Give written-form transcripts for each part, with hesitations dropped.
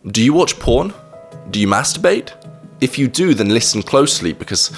Do you watch porn? Do you masturbate? If you do, then listen closely, because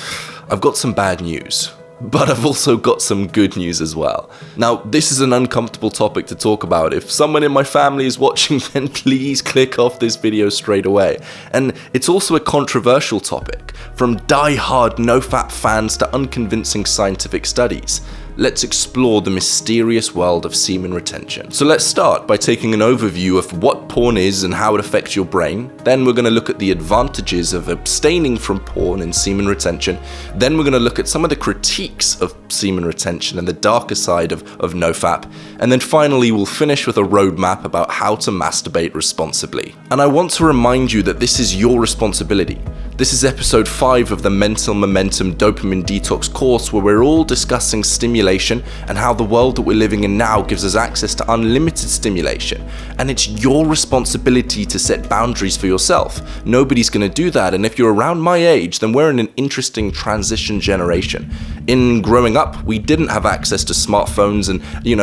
I've got some bad news. But I've also got some good news as well. Now, this is an uncomfortable topic to talk about. If someone in my family is watching, then please click off this video straight away. And it's also a controversial topic, from die-hard Nofap fans to unconvincing scientific studies. Let's explore the mysterious world of semen retention. So let's start by taking an overview of what porn is and how it affects your brain. Then we're going to look at the advantages of abstaining from porn and semen retention. Then we're going to look at some of the critiques of semen retention and the darker side of Nofap. And then finally, we'll finish with a roadmap about how to masturbate responsibly. And I want to remind you that this is your responsibility. This is episode 5 of the Mental Momentum Dopamine Detox course, where we're all discussing stimulation and how the world that we're living in now gives us access to unlimited stimulation. And it's your responsibility to set boundaries for yourself. Nobody's going to do that. And if you're around my age, then we're in an interesting transition generation. In growing up, we didn't have access to smartphones and,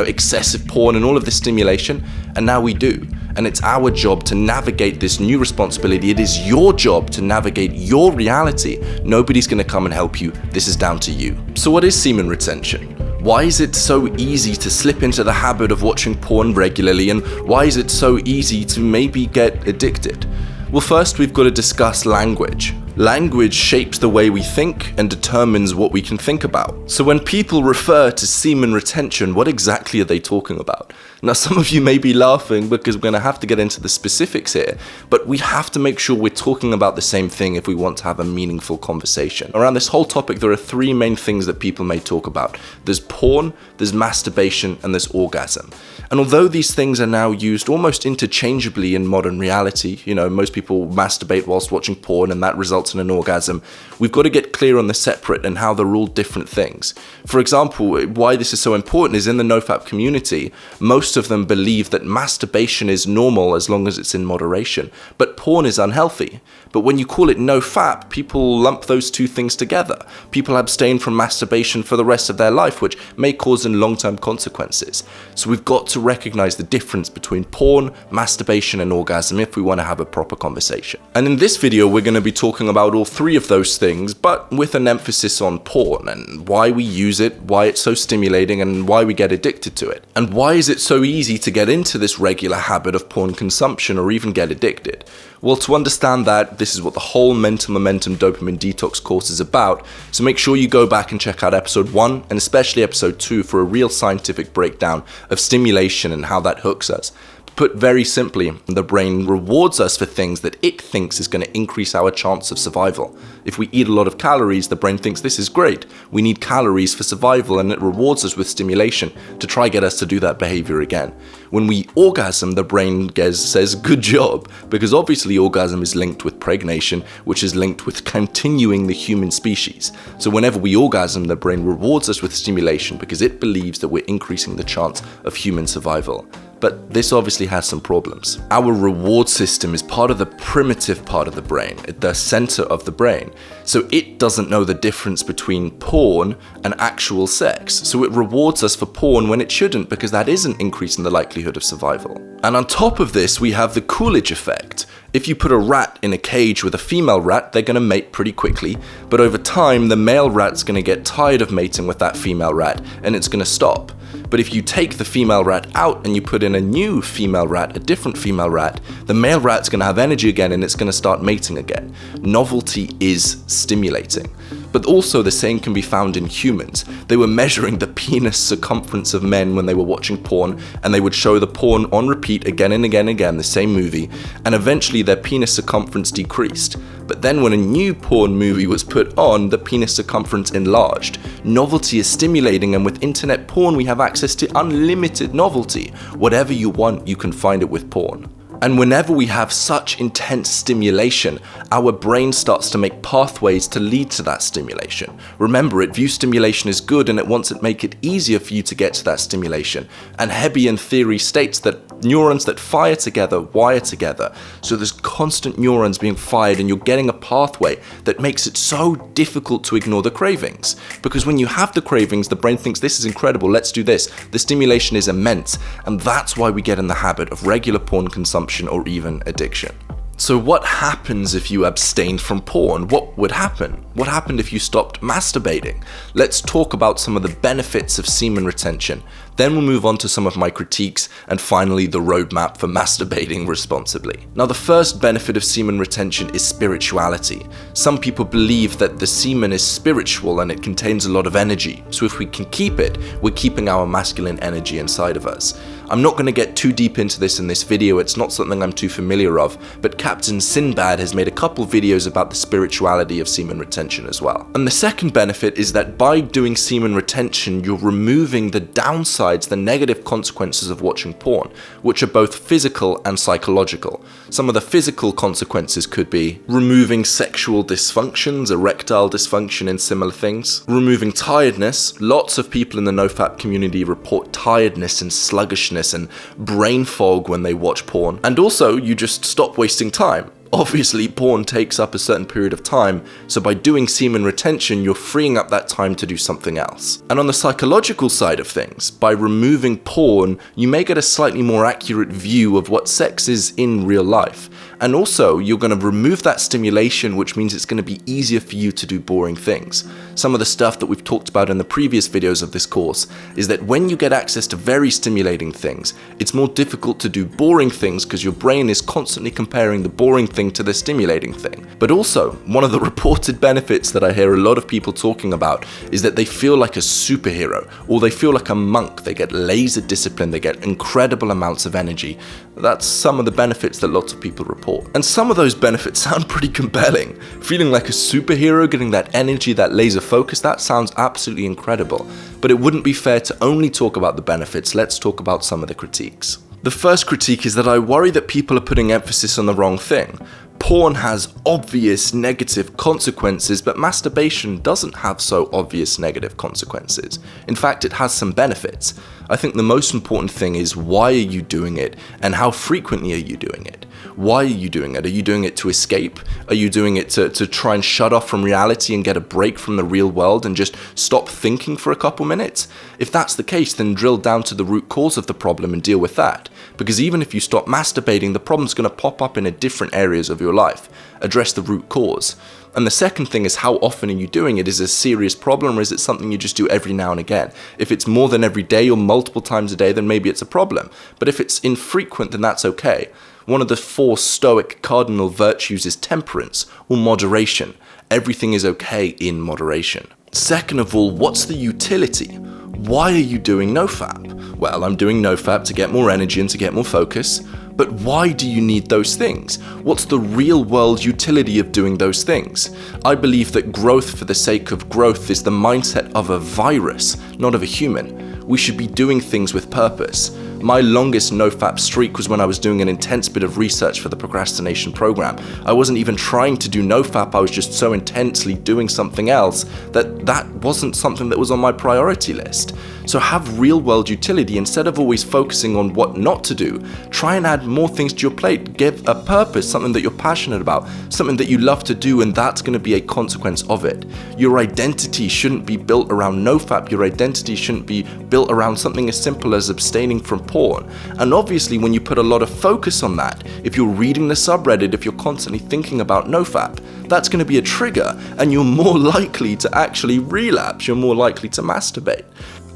excessive porn and all of this stimulation. And now we do. And it's our job to navigate this new responsibility. It is your job to navigate your reality. Nobody's going to come and help you. This is down to you. So what is semen retention? Why is it so easy to slip into the habit of watching porn regularly? And why is it so easy to maybe get addicted? Well, first we've got to discuss language. Language shapes the way we think and determines what we can think about. So when people refer to semen retention, what exactly are they talking about? Now, some of you may be laughing because we're going to have to get into the specifics here, but we have to make sure we're talking about the same thing if we want to have a meaningful conversation. Around this whole topic, there are 3 main things that people may talk about. There's porn, there's masturbation, and there's orgasm. And although these things are now used almost interchangeably in modern reality, most people masturbate whilst watching porn and that results in an orgasm, we've got to get clear on the separate and how they're all different things. For example, why this is so important is in the Nofap community, most of them believe that masturbation is normal as long as it's in moderation, but porn is unhealthy. But when you call it Nofap, people lump those 2 things together. People abstain from masturbation for the rest of their life, which may cause them long-term consequences. So we've got to recognize the difference between porn, masturbation, and orgasm if we want to have a proper conversation. And in this video, we're going to be talking about all 3 of those things, but with an emphasis on porn and why we use it, why it's so stimulating, and why we get addicted to it. And why is it so easy to get into this regular habit of porn consumption or even get addicted? Well, to understand that, this is what the whole Mental Momentum Dopamine Detox course is about, so make sure you go back and check out episode 1 and especially episode 2 for a real scientific breakdown of stimulation and how that hooks us. Put very simply, the brain rewards us for things that it thinks is going to increase our chance of survival. If we eat a lot of calories, the brain thinks this is great. We need calories for survival, and it rewards us with stimulation to try get us to do that behavior again. When we orgasm, the brain says good job, because obviously orgasm is linked with pregnation, which is linked with continuing the human species. So whenever we orgasm, the brain rewards us with stimulation because it believes that we're increasing the chance of human survival. But this obviously has some problems. Our reward system is part of the primitive part of the brain, the center of the brain. So it doesn't know the difference between porn and actual sex. So it rewards us for porn when it shouldn't, because that isn't increasing the likelihood of survival. And on top of this, we have the Coolidge effect. If you put a rat in a cage with a female rat, they're going to mate pretty quickly, but over time, the male rat's going to get tired of mating with that female rat, and it's going to stop. But if you take the female rat out and you put in a new female rat, a different female rat, the male rat's going to have energy again and it's going to start mating again. Novelty is stimulating. But also the same can be found in humans. They were measuring the penis circumference of men when they were watching porn, and they would show the porn on repeat again and again and again, the same movie, and eventually their penis circumference decreased. But then when a new porn movie was put on, the penis circumference enlarged. Novelty is stimulating, and with internet porn we have access to unlimited novelty. Whatever you want, you can find it with porn. And whenever we have such intense stimulation, our brain starts to make pathways to lead to that stimulation. Remember, it views stimulation as good and it wants to make it easier for you to get to that stimulation. And Hebbian theory states that neurons that fire together wire together. So there's constant neurons being fired and you're getting a pathway that makes it so difficult to ignore the cravings. Because when you have the cravings, the brain thinks this is incredible, let's do this. The stimulation is immense, and that's why we get in the habit of regular porn consumption or even addiction. So what happens if you abstained from porn? What would happen? What happened if you stopped masturbating? Let's talk about some of the benefits of semen retention. Then we'll move on to some of my critiques, and finally the roadmap for masturbating responsibly. Now, the first benefit of semen retention is spirituality. Some people believe that the semen is spiritual and it contains a lot of energy. So if we can keep it, we're keeping our masculine energy inside of us. I'm not going to get too deep into this in this video, it's not something I'm too familiar of, but Captain Sinbad has made a couple videos about the spirituality of semen retention as well. And the second benefit is that by doing semen retention, you're removing the downsides, the negative consequences of watching porn, which are both physical and psychological. Some of the physical consequences could be removing sexual dysfunctions, erectile dysfunction and similar things, removing tiredness. Lots of people in the Nofap community report tiredness and sluggishness and brain fog when they watch porn. And also, you just stop wasting time. Obviously, porn takes up a certain period of time, so by doing semen retention, you're freeing up that time to do something else. And on the psychological side of things, by removing porn, you may get a slightly more accurate view of what sex is in real life. And also, you're going to remove that stimulation, which means it's going to be easier for you to do boring things. Some of the stuff that we've talked about in the previous videos of this course is that when you get access to very stimulating things, it's more difficult to do boring things because your brain is constantly comparing the boring thing to the stimulating thing. But also, one of the reported benefits that I hear a lot of people talking about is that they feel like a superhero, or they feel like a monk. They get laser discipline, they get incredible amounts of energy. That's some of the benefits that lots of people report. And some of those benefits sound pretty compelling. Feeling like a superhero, getting that energy, that laser focus, that sounds absolutely incredible. But it wouldn't be fair to only talk about the benefits. Let's talk about some of the critiques. The first critique is that I worry that people are putting emphasis on the wrong thing. Porn has obvious negative consequences, but masturbation doesn't have so obvious negative consequences. In fact, it has some benefits. I think the most important thing is, why are you doing it and how frequently are you doing it? Why are you doing it? Are you doing it to escape? Are you doing it to try and shut off from reality and get a break from the real world and just stop thinking for a couple minutes? If that's the case, then drill down to the root cause of the problem and deal with that. Because even if you stop masturbating, the problem's going to pop up in different areas of your life. Address the root cause. And the second thing is, how often are you doing it? Is it a serious problem, or is it something you just do every now and again? If it's more than every day or multiple times a day, then maybe it's a problem. But if it's infrequent, then that's okay. One of the 4 Stoic cardinal virtues is temperance, or moderation. Everything is okay in moderation. Second of all, what's the utility? Why are you doing Nofap? Well, I'm doing Nofap to get more energy and to get more focus. But why do you need those things? What's the real world utility of doing those things? I believe that growth for the sake of growth is the mindset of a virus, not of a human. We should be doing things with purpose. My longest Nofap streak was when I was doing an intense bit of research for the procrastination program. I wasn't even trying to do Nofap, I was just so intensely doing something else that wasn't something that was on my priority list. So have real world utility. Instead of always focusing on what not to do, try and add more things to your plate. Give a purpose, something that you're passionate about, something that you love to do, and that's going to be a consequence of it. Your identity shouldn't be built around Nofap. Your identity shouldn't be built around something as simple as abstaining from porn. And obviously, when you put a lot of focus on that, if you're reading the subreddit, if you're constantly thinking about Nofap, that's going to be a trigger, and you're more likely to actually relapse. You're more likely to masturbate.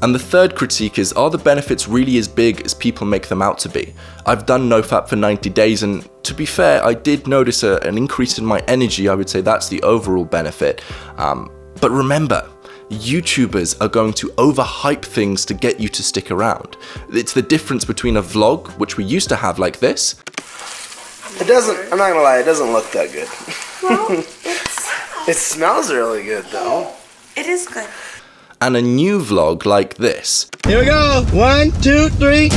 And the third critique is, are the benefits really as big as people make them out to be? I've done Nofap for 90 days, and to be fair, I did notice an increase in my energy. I would say that's the overall benefit. But remember, YouTubers are going to overhype things to get you to stick around. It's the difference between a vlog, which we used to have like this. It doesn't, I'm not gonna lie, it doesn't look that good. Well, It smells really good though. it is good. And a new vlog like this. Here we go. 1, 2, 3.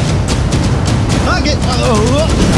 Hug it.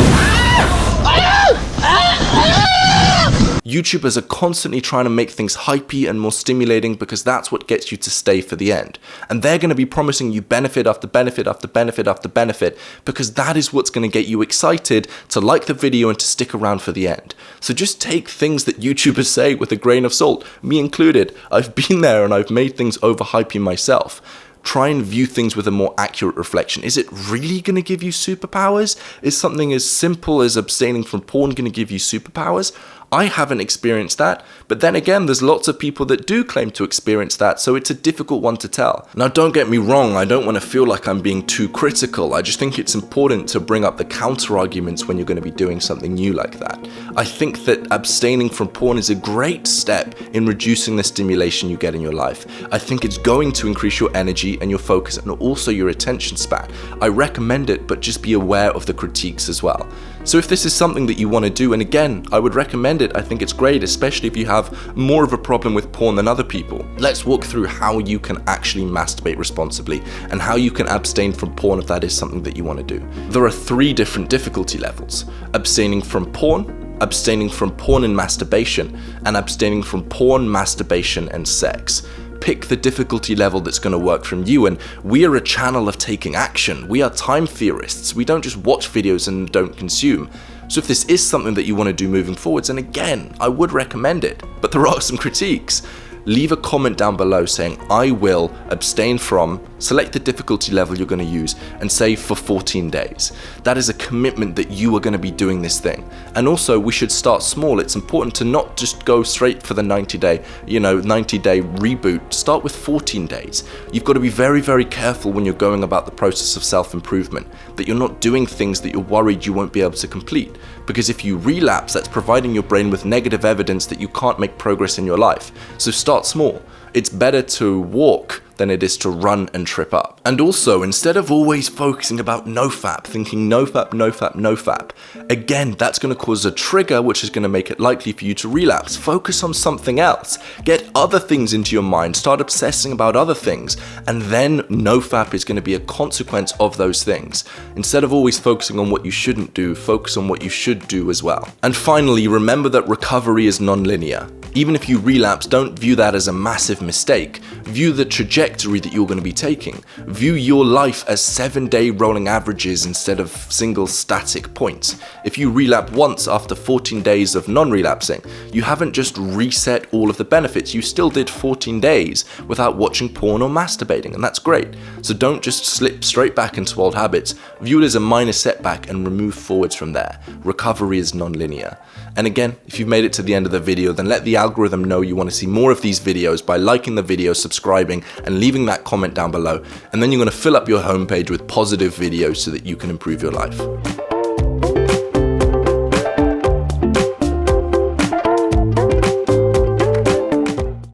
YouTubers are constantly trying to make things hypey and more stimulating because that's what gets you to stay for the end. And they're going to be promising you benefit after benefit after benefit after benefit because that is what's going to get you excited to like the video and to stick around for the end. So just take things that YouTubers say with a grain of salt, me included. I've been there and I've made things overhypey myself. try and view things with a more accurate reflection. Is it really going to give you superpowers? Is something as simple as abstaining from porn going to give you superpowers? I haven't experienced that, but then again, there's lots of people that do claim to experience that, so it's a difficult one to tell. Now, don't get me wrong, I don't want to feel like I'm being too critical. I just think it's important to bring up the counter arguments when you're going to be doing something new like that. I think that abstaining from porn is a great step in reducing the stimulation you get in your life. I think it's going to increase your energy and your focus and also your attention span. I recommend it, but just be aware of the critiques as well. So if this is something that you want to do, and again, I would recommend it, I think it's great, especially if you have more of a problem with porn than other people. Let's walk through how you can actually masturbate responsibly and how you can abstain from porn if that is something that you want to do. There are 3 different difficulty levels: abstaining from porn, abstaining from porn and masturbation, and abstaining from porn, masturbation, and sex. Pick the difficulty level that's going to work from you, and we are a channel of taking action. We are time theorists. We don't just watch videos and don't consume. So if this is something that you want to do moving forwards, and again, I would recommend it, but there are some critiques. Leave a comment down below saying, I will abstain from, select the difficulty level you're going to use, and say for 14 days. That is a commitment that you are going to be doing this thing. And also, we should start small. It's important to not just go straight for the 90-day reboot. Start with 14 days. You've got to be very, very careful when you're going about the process of self-improvement, that you're not doing things that you're worried you won't be able to complete. Because if you relapse, that's providing your brain with negative evidence that you can't make progress in your life. So start small. It's better to walk than it is to run and trip up. And also, instead of always focusing about Nofap, thinking Nofap, Nofap, Nofap, again, that's going to cause a trigger which is going to make it likely for you to relapse. Focus on something else. Get other things into your mind. Start obsessing about other things. And then Nofap is going to be a consequence of those things. Instead of always focusing on what you shouldn't do, focus on what you should do as well. And finally, remember that recovery is non-linear. Even if you relapse, don't view that as a massive mistake. View the trajectory that you're going to be taking. View your life as 7-day rolling averages instead of single static points. If you relapse once after 14 days of non-relapsing, you haven't just reset all of the benefits. You still did 14 days without watching porn or masturbating, and that's great. So don't just slip straight back into old habits. View it as a minor setback and move forwards from there. Recovery is non-linear. And again, if you've made it to the end of the video, then let the algorithm know you want to see more of these videos by liking the video, subscribing, and leaving that comment down below. And then you're going to fill up your homepage with positive videos so that you can improve your life.